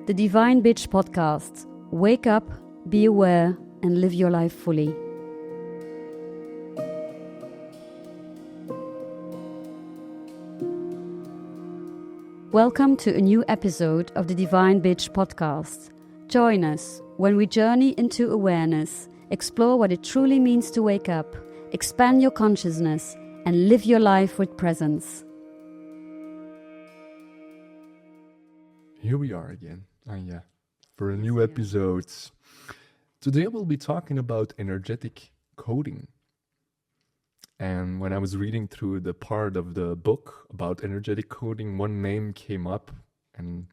The Divine Bitch Podcast. Wake up, be aware, and live your life fully. Welcome to a new episode of the Divine Bitch Podcast. Join us when we journey into awareness, explore what it truly means to wake up, expand your consciousness, and live your life with presence. Here we are again, Anja, for a new episode. Today we'll be talking about energetic coding. And when I was reading through the part of the book about energetic coding, one name came up, and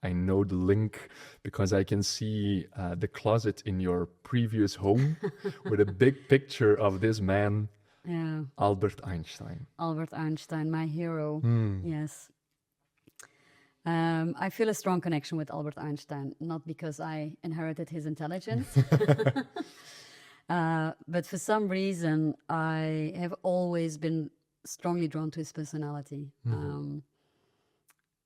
I know the link because I can see the closet in your previous home with a big picture of this man, Albert Einstein. Albert Einstein, my hero, yes. I feel a strong connection with Albert Einstein, not because I inherited his intelligence, but for some reason I have always been strongly drawn to his personality.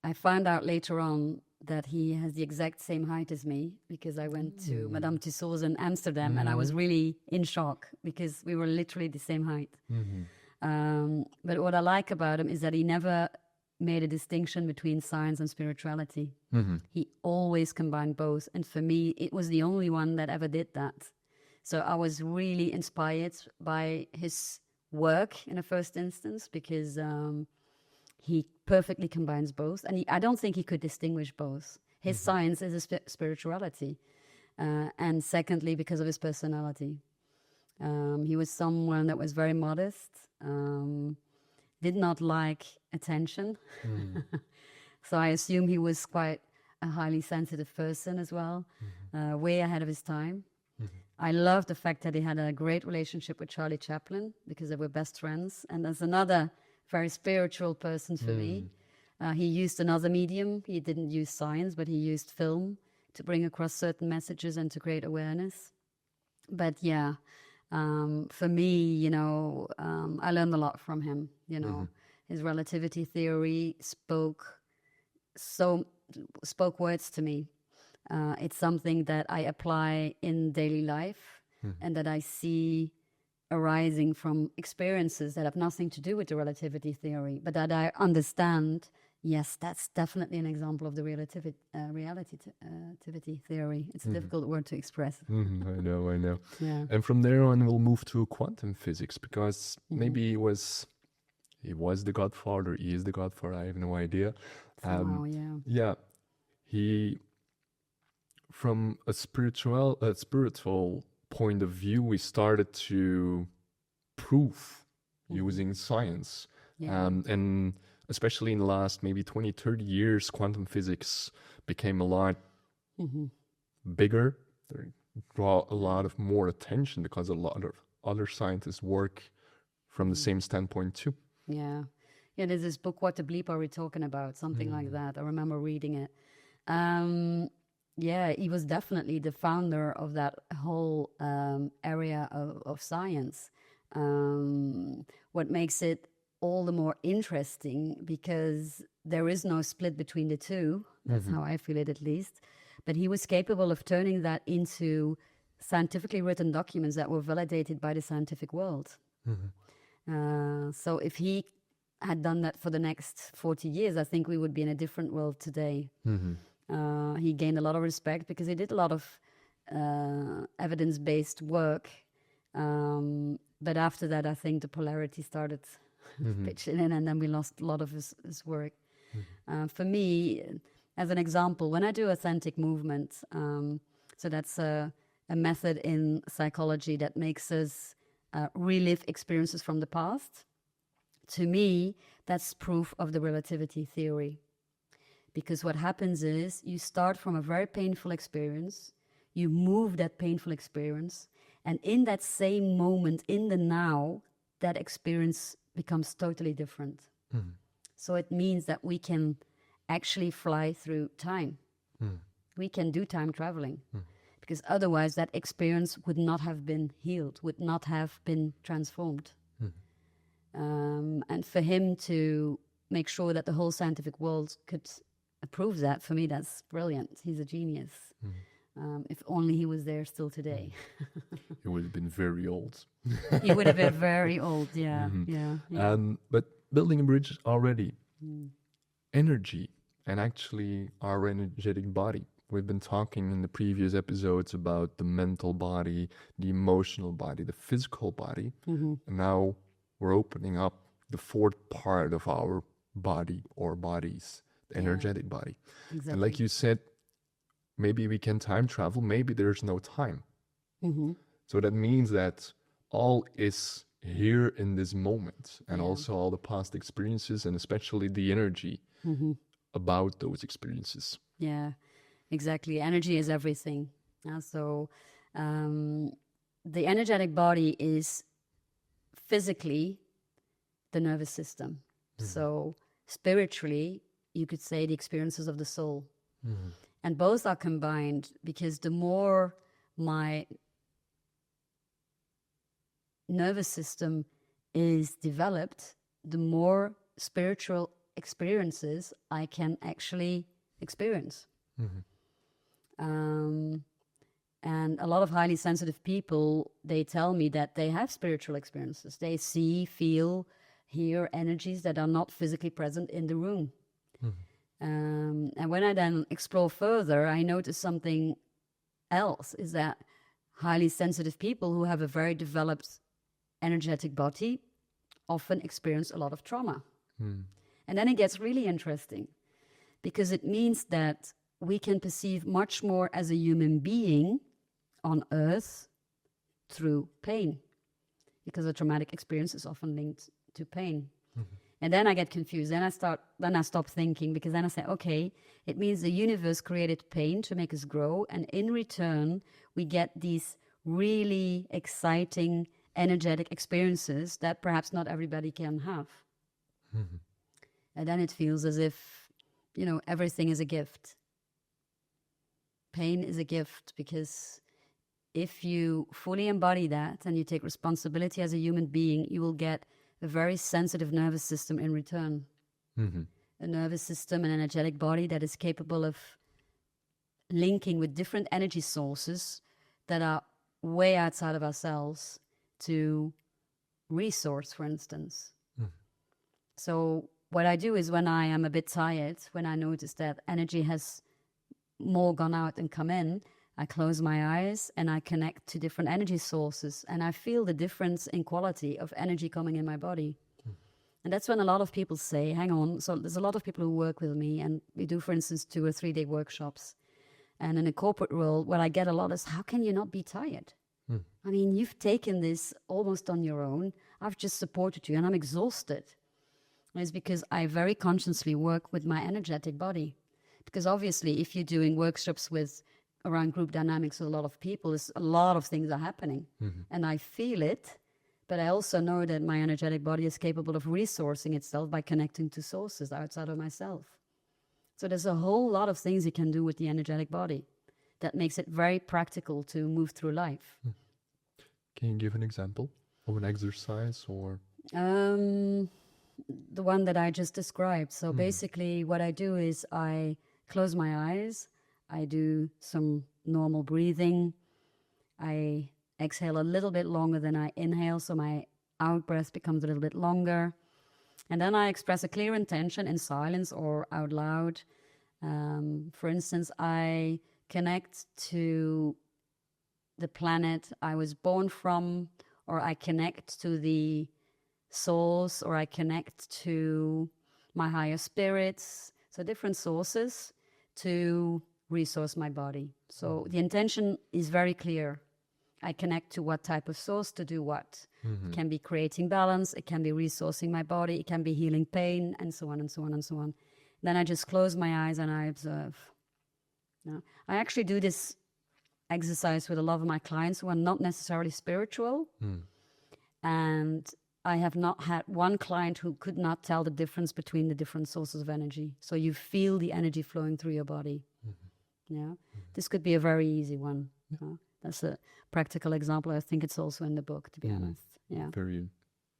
I found out later on that he has the exact same height as me because I went to Madame Tussauds in Amsterdam and I was really in shock because we were literally the same height. But what I like about him is that he never made a distinction between science and spirituality. He always combined both. And for me, it was the only one that ever did that. So I was really inspired by his work in the first instance because he perfectly combines both. And I don't think he could distinguish both. His science is a spirituality. And secondly, because of his personality. He was someone that was very modest, did not like attention. So I assume he was quite a highly sensitive person as well, way ahead of his time. I love the fact that he had a great relationship with Charlie Chaplin because they were best friends. And there's another very spiritual person for me. He used another medium. He didn't use science, but he used film to bring across certain messages and to create awareness. But yeah, for me, I learned a lot from him. His relativity theory spoke words to me. It's something that I apply in daily life and that I see arising from experiences that have nothing to do with the relativity theory, but that I understand. Yes, that's definitely an example of the relativity theory. It's a difficult word to express. I know. Yeah. And from there on, we'll move to quantum physics because maybe he was the godfather. He is the godfather. I have no idea. Yeah. He, from a spiritual point of view, we started to prove using science. And especially in the last maybe 20, 30 years, quantum physics became a lot bigger. They draw a lot of more attention because a lot of other scientists work from the same standpoint too. Yeah, there's this book, What the Bleep Are We Talking About? Something like that. I remember reading it. He was definitely the founder of that whole area of science. What makes it all the more interesting because there is no split between the two. That's how I feel it, at least. But he was capable of turning that into scientifically written documents that were validated by the scientific world. So if he had done that for the next 40 years, I think we would be in a different world today. He gained a lot of respect because he did a lot of evidence-based work. But after that, I think the polarity started pitching in, and then we lost a lot of his work. For me, as an example, when I do authentic movement, so that's a method in psychology that makes us relive experiences from the past. To me, that's proof of the relativity theory. Because what happens is you start from a very painful experience, you move that painful experience, and in that same moment, in the now, that experience becomes totally different. So it means that we can actually fly through time. We can do time traveling. Because otherwise that experience would not have been healed, would not have been transformed. And for him to make sure that the whole scientific world could approves that, for me, that's brilliant. He's a genius. If only he was there still today. He would have been very old. He would have been very old, yeah. But building a bridge already, energy, and actually our energetic body. We've been talking in the previous episodes about the mental body, the emotional body, the physical body. And now we're opening up the fourth part of our body or bodies, the energetic body. Exactly. And like you said, maybe we can time travel, maybe there's no time. So that means that all is here in this moment, and also all the past experiences, and especially the energy about those experiences. Yeah, exactly. Energy is everything. So the energetic body is physically the nervous system. So spiritually, you could say the experiences of the soul. And both are combined, because the more my nervous system is developed, the more spiritual experiences I can actually experience. And a lot of highly sensitive people, they tell me that they have spiritual experiences. They see, feel, hear energies that are not physically present in the room. And when I then explore further, I notice something else, is that highly sensitive people who have a very developed energetic body often experience a lot of trauma. And then it gets really interesting, because it means that we can perceive much more as a human being on Earth through pain, because a traumatic experience is often linked to pain. And then I get confused. Then I stop thinking, because then I say, okay, it means the universe created pain to make us grow, and in return we get these really exciting energetic experiences that perhaps not everybody can have. And then it feels as if, everything is a gift. Pain is a gift, because if you fully embody that and you take responsibility as a human being, you will get a very sensitive nervous system in return. A nervous system, an energetic body that is capable of linking with different energy sources that are way outside of ourselves to resource, for instance. So what I do is, when I am a bit tired, when I notice that energy has more gone out and come in, I close my eyes and I connect to different energy sources, and I feel the difference in quality of energy coming in my body. And that's when a lot of people say, hang on, so there's a lot of people who work with me, and we do, for instance, 2 or 3 day workshops. And in a corporate world, what I get a lot is, how can you not be tired? I mean, you've taken this almost on your own. I've just supported you and I'm exhausted. And it's because I very consciously work with my energetic body. Because obviously, if you're doing workshops around group dynamics with a lot of people, there's a lot of things are happening. And I feel it, but I also know that my energetic body is capable of resourcing itself by connecting to sources outside of myself. So there's a whole lot of things you can do with the energetic body that makes it very practical to move through life. Can you give an example of an exercise or? The one that I just described. So basically what I do is I close my eyes, I do some normal breathing, I exhale a little bit longer than I inhale, so my out breath becomes a little bit longer. And then I express a clear intention in silence or out loud. For instance, I connect to the planet I was born from, or I connect to the source, or I connect to my higher spirits. So different sources to resource my body. So the intention is very clear. I connect to what type of source to do what. It can be creating balance, it can be resourcing my body, it can be healing pain, and so on and so on and so on. Then I just close my eyes and I observe. I actually do this exercise with a lot of my clients who are not necessarily spiritual. And I have not had one client who could not tell the difference between the different sources of energy. So you feel the energy flowing through your body. This could be a very easy one. That's a practical example. I think it's also in the book, to be honest. Yeah. Very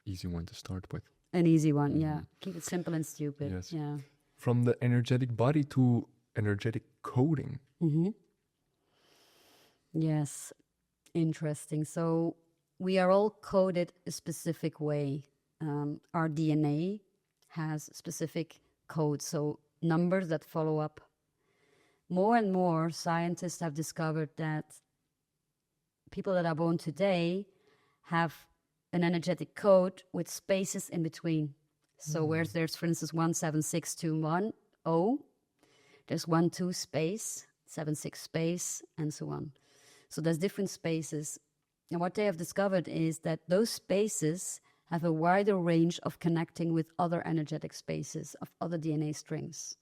easy one to start with. An easy one, yeah. Keep it simple and stupid. Yes. Yeah. from the energetic body to energetic coding. Yes, interesting. So we are all coded a specific way. Our DNA has specific codes, so numbers that follow up. More and more scientists have discovered that people that are born today have an energetic code with spaces in between. So where there's, for instance, 17621, there's 12 space, 76 space, and so on. So there's different spaces. And what they have discovered is that those spaces have a wider range of connecting with other energetic spaces of other DNA strings.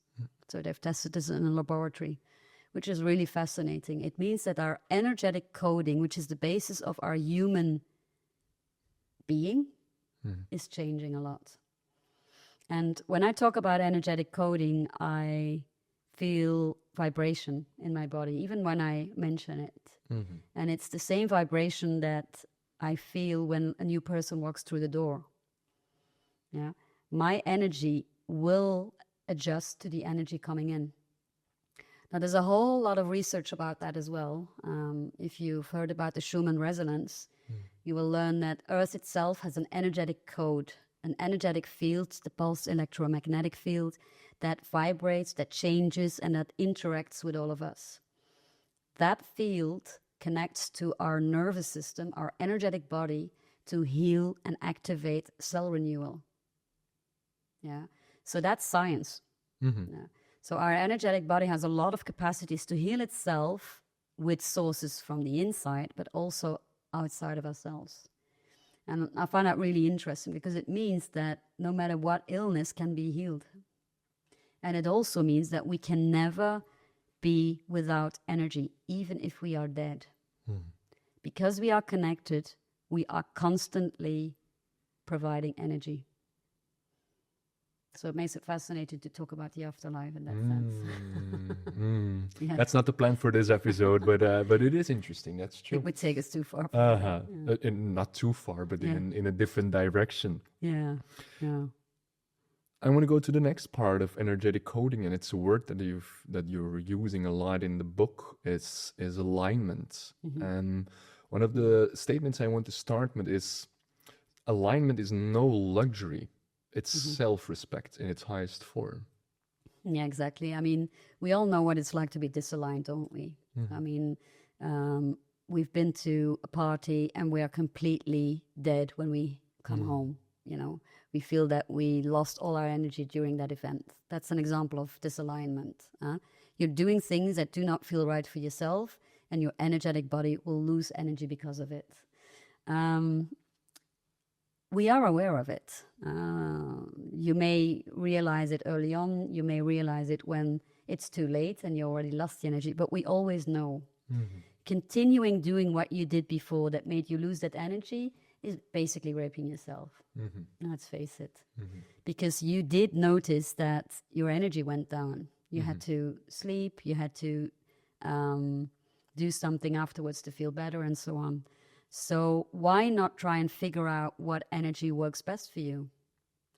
So they've tested this in a laboratory, which is really fascinating. It means that our energetic coding, which is the basis of our human being, is changing a lot. And when I talk about energetic coding, I feel vibration in my body, even when I mention it. And it's the same vibration that I feel when a new person walks through the door. Yeah, my energy will adjust to the energy coming in. Now, there's a whole lot of research about that as well. If you've heard about the Schumann resonance, you will learn that Earth itself has an energetic code, an energetic field, the pulsed electromagnetic field, that vibrates, that changes, and that interacts with all of us. That field connects to our nervous system, our energetic body, to heal and activate cell renewal. Yeah, so that's science. Yeah. So our energetic body has a lot of capacities to heal itself with sources from the inside, but also outside of ourselves. And I find that really interesting because it means that no matter what illness can be healed. And it also means that we can never be without energy, even if we are dead. Because we are connected, we are constantly providing energy. So it makes it fascinating to talk about the afterlife in that sense. Yeah. That's not the plan for this episode, but it is interesting. That's true. It would take us too far. Not too far, but in a different direction. Yeah. I want to go to the next part of energetic coding, and it's a word that you're using a lot in the book. Is alignment. And one of the statements I want to start with is alignment is no luxury. It's self-respect in its highest form. Yeah, exactly. I mean, we all know what it's like to be disaligned, don't we? I mean, we've been to a party and we are completely dead when we come home, you know. We feel that we lost all our energy during that event. That's an example of disalignment. You're doing things that do not feel right for yourself, and your energetic body will lose energy because of it. We are aware of it. You may realize it early on. You may realize it when it's too late and you already lost the energy. But we always know. Continuing doing what you did before that made you lose that energy is basically raping yourself. Let's face it. Because you did notice that your energy went down. You had to sleep. You had to do something afterwards to feel better and so on. So why not try and figure out what energy works best for you?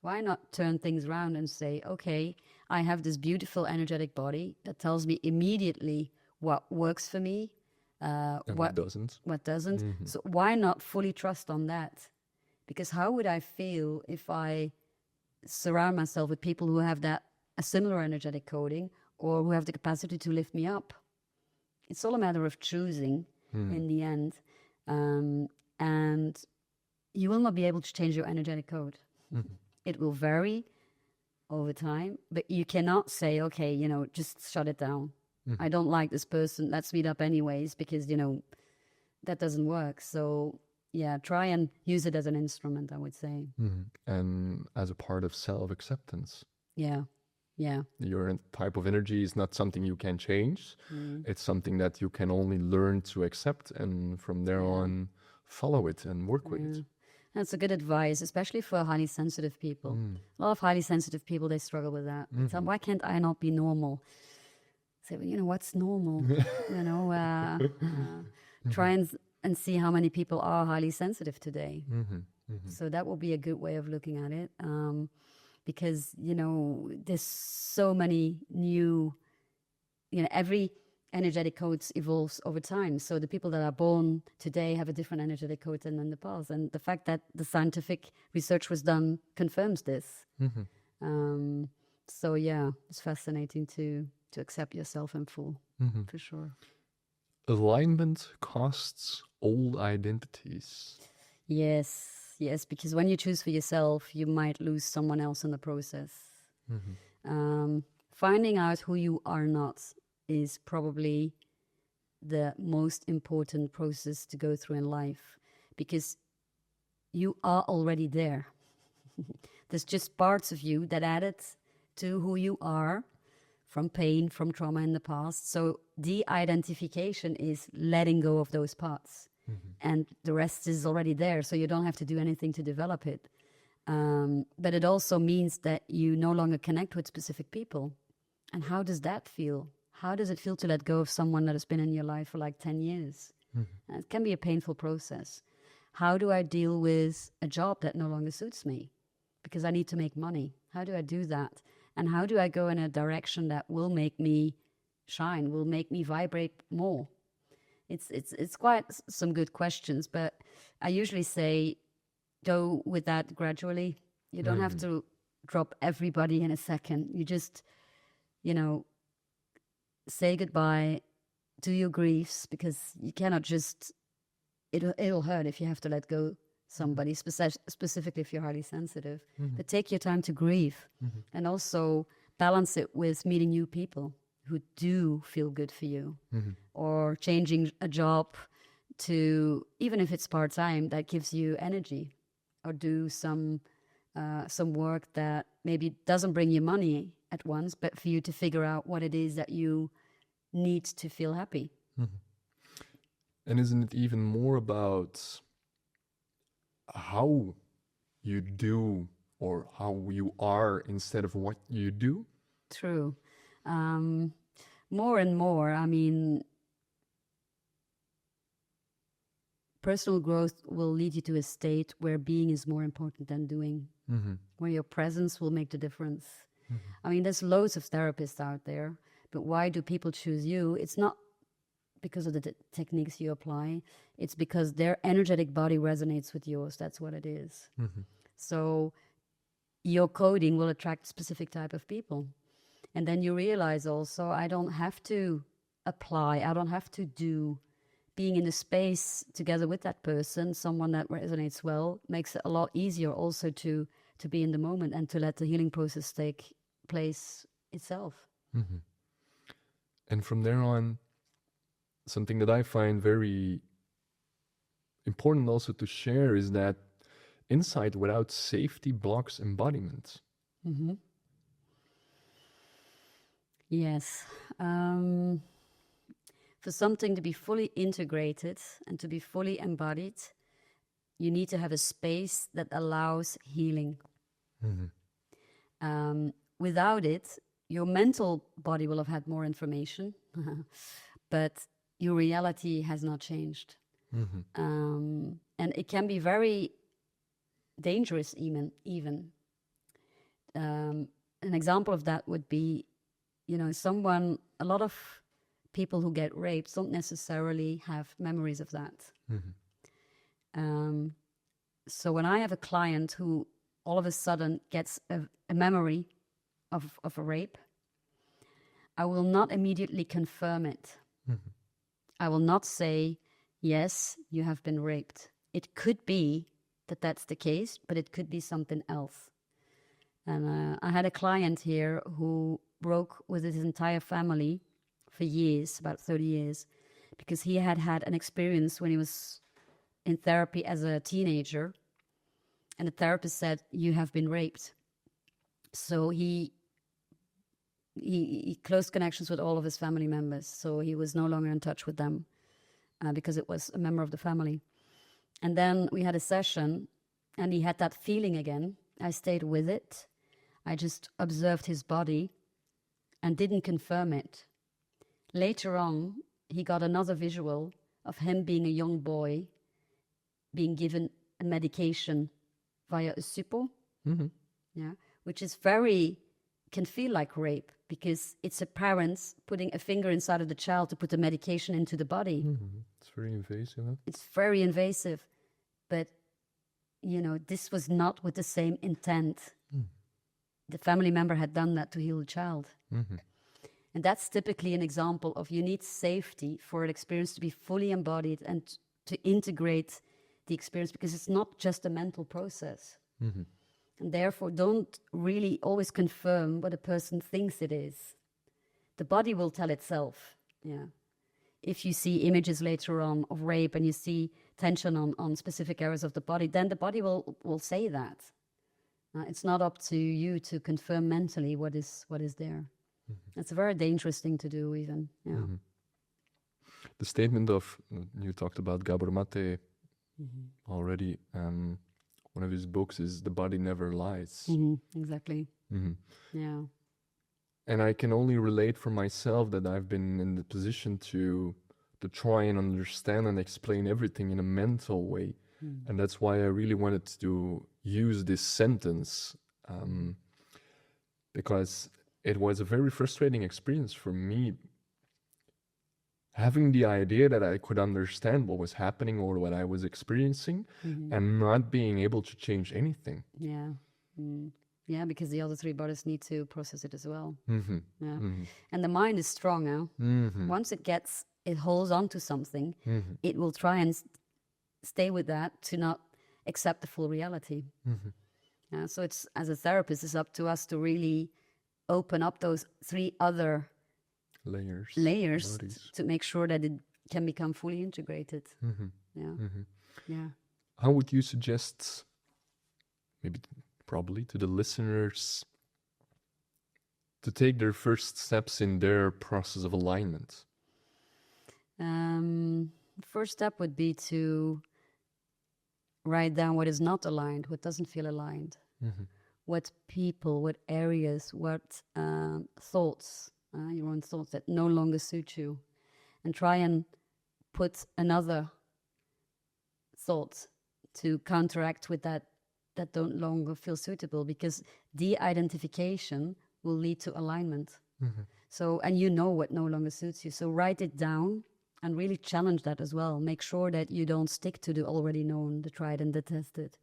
Why not turn things around and say, okay, I have this beautiful energetic body that tells me immediately what works for me, what doesn't. So why not fully trust on that? Because how would I feel if I surround myself with people who have a similar energetic coding or who have the capacity to lift me up? It's all a matter of choosing in the end. And you will not be able to change your energetic code. It will vary over time, but you cannot say, okay, just shut it down. I don't like this person. Let's meet up anyways, because, that doesn't work. So yeah, try and use it as an instrument, I would say. And as a part of self-acceptance. Yeah. Your type of energy is not something you can change. It's something that you can only learn to accept, and from there on follow it and work with it. That's a good advice, especially for highly sensitive people. A lot of highly sensitive people, they struggle with that. So why can't I not be normal? Say, well, what's normal? Try and see how many people are highly sensitive today. So that will be a good way of looking at it. because, there's so many new, every energetic codes evolves over time. So the people that are born today have a different energetic code than in the past. And the fact that the scientific research was done confirms this. So yeah, it's fascinating to accept yourself in full, for sure. Alignment costs old identities. Yes, because when you choose for yourself, you might lose someone else in the process. Finding out who you are not is probably the most important process to go through in life, because you are already there. There's just parts of you that added to who you are from pain, from trauma in the past. So de-identification is letting go of those parts. And the rest is already there, so you don't have to do anything to develop it. But it also means that you no longer connect with specific people. And how does that feel? How does it feel to let go of someone that has been in your life for like 10 years? It can be a painful process. How do I deal with a job that no longer suits me? Because I need to make money. How do I do that? And how do I go in a direction that will make me shine, will make me vibrate more? It's quite some good questions, but I usually say go with that gradually. You don't have to drop everybody in a second. You just, say goodbye, do your griefs, because you cannot just, it'll hurt if you have to let go somebody, specifically if you're highly sensitive. But take your time to grieve, and also balance it with meeting new people who do feel good for you, or changing a job to, even if it's part-time, that gives you energy, or do some work that maybe doesn't bring you money at once, but for you to figure out what it is that you need to feel happy. And isn't it even more about how you do or how you are instead of what you do? True. More and more, I mean, personal growth will lead you to a state where being is more important than doing, where your presence will make the difference. I mean, there's loads of therapists out there, but why do people choose you? It's not because of the techniques you apply. It's because their energetic body resonates with yours. That's what it is. So your coding will attract a specific type of people. And then you realize also, I don't have to apply, I don't have to do. Being in a space together with that person, someone that resonates well, makes it a lot easier also to be in the moment and to let the healing process take place itself. And from there on, something that I find very important also to share is that insight without safety blocks embodiment. Yes. For something to be fully integrated and to be fully embodied, you need to have a space that allows healing. Without it, your mental body will have had more information, but your reality has not changed. And it can be very dangerous even. An example of that would be, a lot of people who get raped don't necessarily have memories of that. So when I have a client who all of a sudden gets a memory of a rape, I will not immediately confirm it. I will not say, yes, you have been raped. It could be that that's the case, but it could be something else. And I had a client here who broke with his entire family for years, about 30 years, because he had had an experience when he was in therapy as a teenager, and the therapist said, you have been raped. So he closed connections with all of his family members, so he was no longer in touch with them because it was a member of the family. And then we had a session, and he had that feeling again. I stayed with it. I just observed his body and didn't confirm it. Later on, he got another visual of him being a young boy, being given a medication via a suppo, which is can feel like rape, because it's a parent putting a finger inside of the child to put the medication into the body. It's very invasive. Huh? It's very invasive, but this was not with the same intent. The family member had done that to heal the child. And that's typically an example of you need safety for an experience to be fully embodied and to integrate the experience, because it's not just a mental process. And therefore, don't really always confirm what a person thinks it is. The body will tell itself. Yeah. If you see images later on of rape and you see tension on specific areas of the body, then the body will say that. It's not up to you to confirm mentally what is there. It's a very dangerous thing to do, even. Yeah. The statement of, you talked about Gabor Mate already. One of his books is "The Body Never Lies." Exactly. Yeah. And I can only relate for myself that I've been in the position to try and understand and explain everything in a mental way. And that's why I really wanted to use this sentence, because it was a very frustrating experience for me, having the idea that I could understand what was happening or what I was experiencing and not being able to change anything. Yeah. Yeah, because the other three bodies need to process it as well. Yeah. And the mind is strong now. Once it holds on to something, it will try and stay with that to not accept the full reality. So it's, as a therapist, it's up to us to really open up those three other layers to make sure that it can become fully integrated. Yeah. How would you suggest, probably to the listeners, to take their first steps in their process of alignment? First step would be to write down what is not aligned, what doesn't feel aligned, what people, what areas, what thoughts, your own thoughts that no longer suit you, and try and put another thought to counteract with that don't longer feel suitable, because de-identification will lead to alignment. So, and what no longer suits you. So write it down and really challenge that as well. Make sure that you don't stick to the already known, the tried and the tested.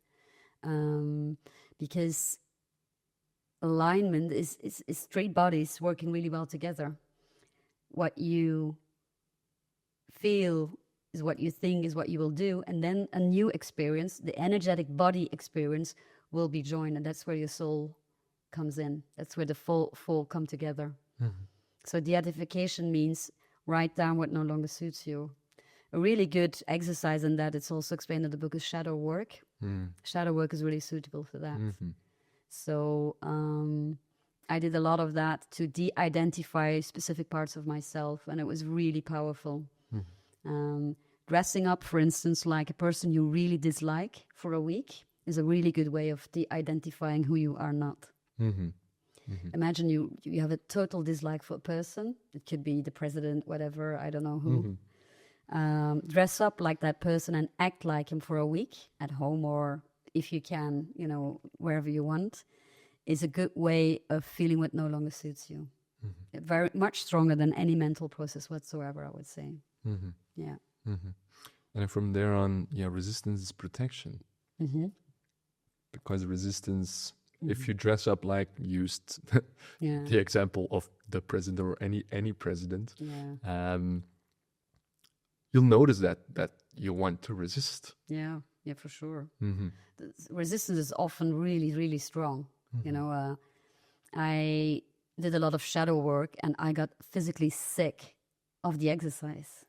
Because alignment is three bodies working really well together. What you feel is what you think is what you will do, and then a new experience, the energetic body experience, will be joined, and that's where your soul comes in. That's where the four come together. So de-identification means write down what no longer suits you. A really good exercise in that, it's also explained in the book, is shadow work. Shadow work is really suitable for that. So I did a lot of that to de-identify specific parts of myself, and it was really powerful. Dressing up, for instance, like a person you really dislike for a week is a really good way of de-identifying who you are not. Imagine you have a total dislike for a person. It could be the president, whatever, I don't know who. Dress up like that person and act like him for a week at home, or if you can, wherever you want, is a good way of feeling what no longer suits you. Very much stronger than any mental process whatsoever, I would say. Yeah. And from there on, resistance is protection. Because resistance, if you dress up like, used the example of the president or any president, you'll notice that you want to resist. Yeah, for sure. Resistance is often really, really strong. I did a lot of shadow work, and I got physically sick of the exercise.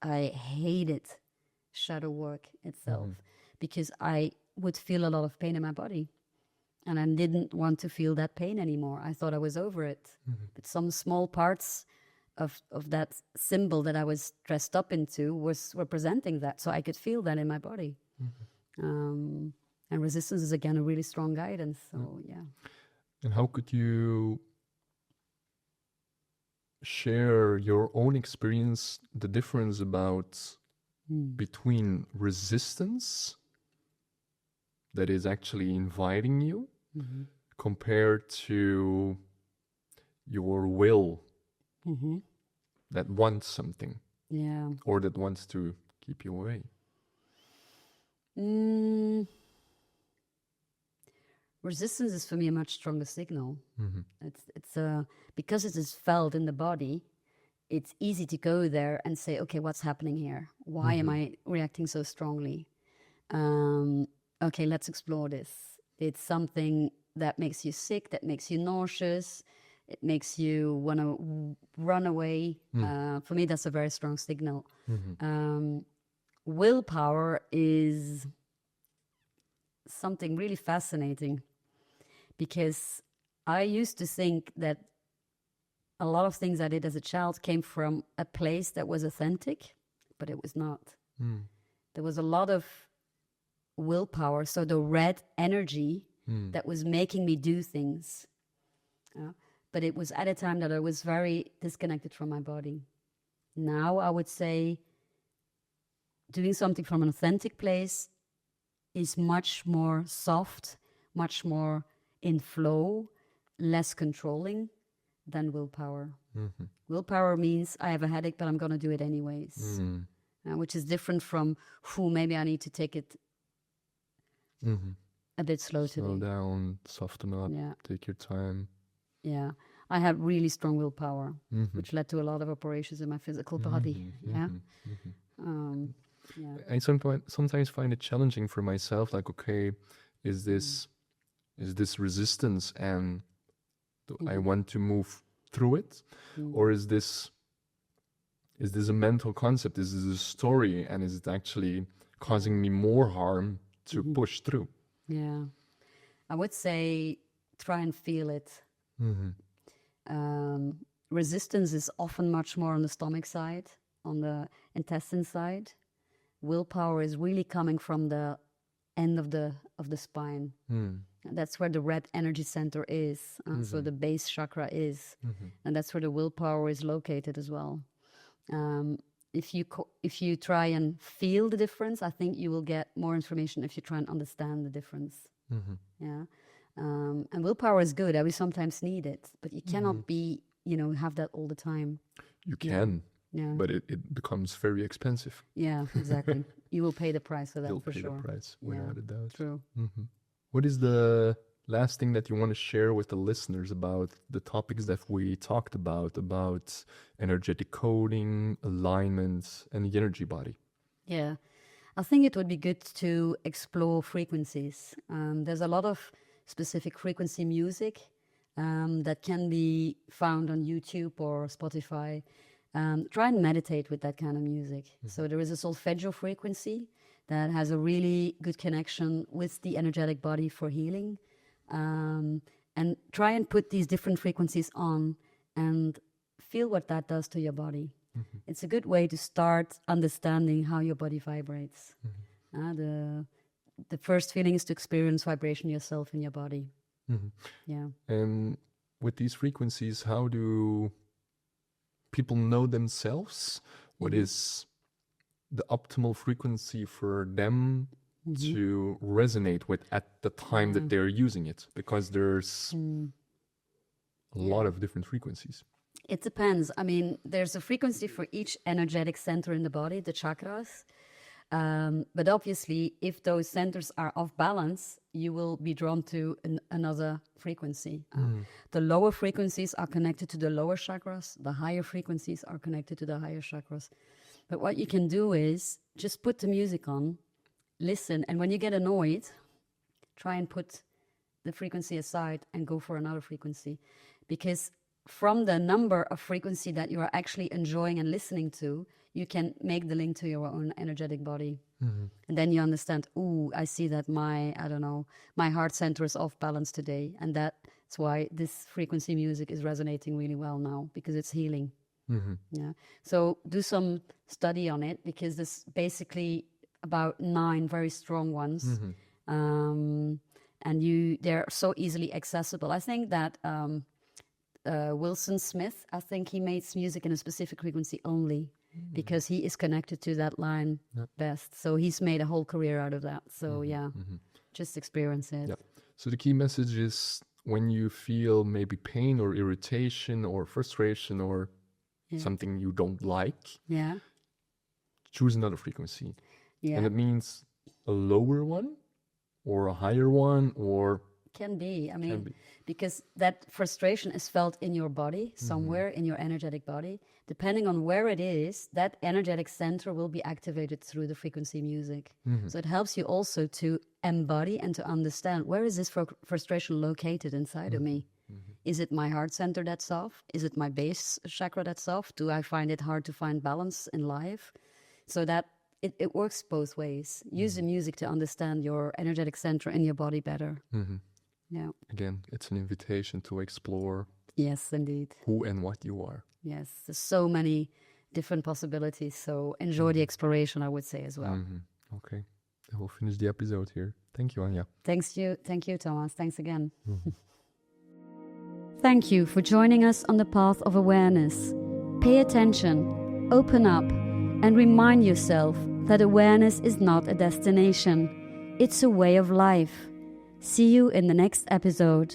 I hated shadow work itself because I would feel a lot of pain in my body, and I didn't want to feel that pain anymore. I thought I was over it. But some small parts of that symbol that I was dressed up into were representing that, so I could feel that in my body. And resistance is, again, a really strong guidance. So And how could you share your own experience, the difference between resistance that is actually inviting you, compared to your will that wants something Yeah. or that wants to keep you away? Resistance is for me a much stronger signal. Mm-hmm. It's because it is felt in the body. It's easy to go there and say, okay, what's happening here? Why am I reacting so strongly? Okay, let's explore this. It's something that makes you sick, that makes you nauseous. It makes you want to run away. For me, that's a very strong signal. Willpower is something really fascinating, because I used to think that a lot of things I did as a child came from a place that was authentic, but it was not. There was a lot of willpower, so the red energy that was making me do things. But it was at a time that I was very disconnected from my body. Now I would say doing something from an authentic place is much more soft, much more in flow, less controlling than willpower. Willpower means I have a headache, but I'm going to do it anyways, which is different from, maybe I need to take it a bit slow today. Slow down, soften up, take your time. Yeah, I had really strong willpower, which led to a lot of operations in my physical body. I sometimes find it challenging for myself, like, okay, is this resistance and I want to move through it, or is this a mental concept? Is this a story, and is it actually causing me more harm to push through? Yeah, I would say try and feel it. Resistance is often much more on the stomach side, on the intestine side. Willpower is really coming from the end of the spine. That's where the red energy center is. So the base chakra is, and that's where the willpower is located as well. If you try and feel the difference, I think you will get more information if you try and understand the difference. And willpower is good. We sometimes need it, but you cannot be, have that all the time. You can, but it becomes very expensive. Yeah, exactly. You will pay the price for that. You'll for pay sure. the price, without a doubt. True. What is the last thing that you want to share with the listeners about the topics that we talked about energetic coding, alignment, and the energy body? Yeah, I think it would be good to explore frequencies. There's a lot of specific frequency music that can be found on YouTube or Spotify. Try and meditate with that kind of music. So there is a solfeggio frequency that has a really good connection with the energetic body for healing. And try and put these different frequencies on and feel what that does to your body. It's a good way to start understanding how your body vibrates. The first feeling is to experience vibration yourself in your body. Yeah. And with these frequencies, how do people know themselves? What is the optimal frequency for them to resonate with at the time that they're using it? Because there's a lot of different frequencies. It depends. I mean, there's a frequency for each energetic center in the body, the chakras. But obviously, if those centers are off balance, you will be drawn to another frequency. The lower frequencies are connected to the lower chakras. The higher frequencies are connected to the higher chakras. But what you can do is just put the music on, listen, and when you get annoyed, try and put the frequency aside and go for another frequency. Because from the number of frequency that you are actually enjoying and listening to, you can make the link to your own energetic body. And then you understand, I see that my heart center is off balance today. And that's why this frequency music is resonating really well now, because it's healing. Yeah. So do some study on it, because there's basically about 9 very strong ones. And they're so easily accessible. I think that Wilson Smith, I think he makes music in a specific frequency only, because he is connected to that line best. So he's made a whole career out of that. So just experience it. So the key message is when you feel maybe pain or irritation or frustration or something you don't like, choose another frequency. And it means a lower one or a higher one, or can be. I mean, because that frustration is felt in your body, somewhere in your energetic body. Depending on where it is, that energetic center will be activated through the frequency music. So it helps you also to embody and to understand, where is this frustration located inside of me? Is it my heart center that's off? Is it my base chakra that's off? Do I find it hard to find balance in life? So that it works both ways. Use the music to understand your energetic center in your body better. Yeah. Again, it's an invitation to explore. Yes, indeed. Who and what you are. Yes, there's so many different possibilities. So enjoy the exploration, I would say, as well. Okay, then we'll finish the episode here. Thank you, Anja. Thank you, Thomas. Thanks again. Thank you for joining us on the path of awareness. Pay attention, open up, and remind yourself that awareness is not a destination. It's a way of life. See you in the next episode.